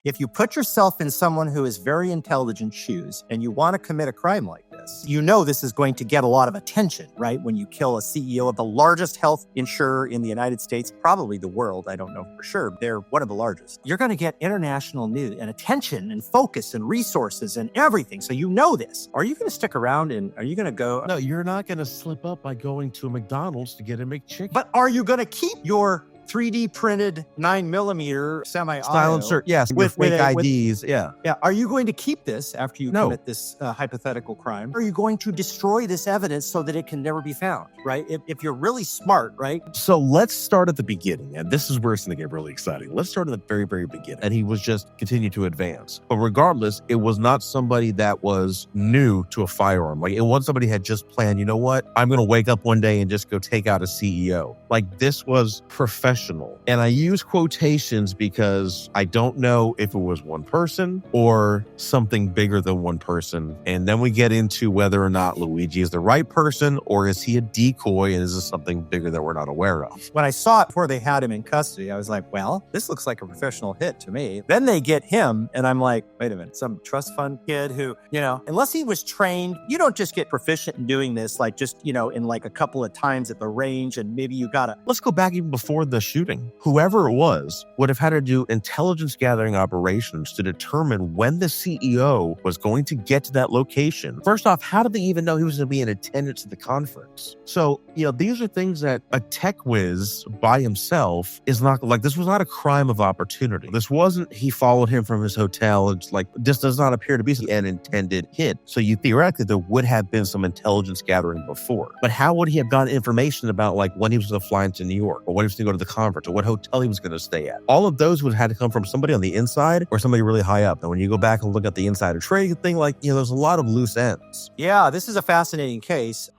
If you put yourself in someone who is very intelligent shoes and you want to commit a crime like this, you know this is going to get a lot of attention, right? When you kill a CEO of the largest health insurer in the United States, probably the world, I don't know for sure. They're one of the largest. You're going to get international news and attention and focus and resources and everything. So you know this. Are you going to stick around and are you going to go? No, you're not going to slip up by going to a McDonald's to get a McChicken. But are you going to keep your 3D printed 9mm semi-auto silencer? Yes, with fake IDs. Yeah. Are you going to keep this after you commit this hypothetical crime? Are you going to destroy this evidence so that it can never be found, right? If you're really smart, right? So let's start at the beginning. And this is where it's going to get really exciting. Let's start at the very, very beginning. And he was just continuing to advance. But regardless, it was not somebody that was new to a firearm. Like, it wasn't somebody who had just planned, you know what? I'm going to wake up one day and just go take out a CEO. Like, this was professional. And I use quotations because I don't know if it was one person or something bigger than one person. And then we get into whether or not Luigi is the right person, or is he a decoy, and is this something bigger that we're not aware of? When I saw it before they had him in custody, I was like, well, this looks like a professional hit to me. Then they get him, and I'm like, wait a minute, some trust fund kid who, unless he was trained, you don't just get proficient in doing this, like just, in like a couple of times at the range, and maybe you gotta. Let's go back even before the shooting. Whoever it was would have had to do intelligence gathering operations to determine when the CEO was going to get to that location. First off, how did they even know he was going to be in attendance at the conference? So, these are things that a tech whiz by himself is not like. This was not a crime of opportunity. This wasn't he followed him from his hotel. It's like, this does not appear to be an intended hit. So theoretically, there would have been some intelligence gathering before. But how would he have gotten information about like when he was going to fly into New York, or when he was going to go to the conference, or what hotel he was going to stay at? All of those would have had to come from somebody on the inside or somebody really high up. And when you go back and look at the insider trading thing, there's a lot of loose ends. Yeah, this is a fascinating case.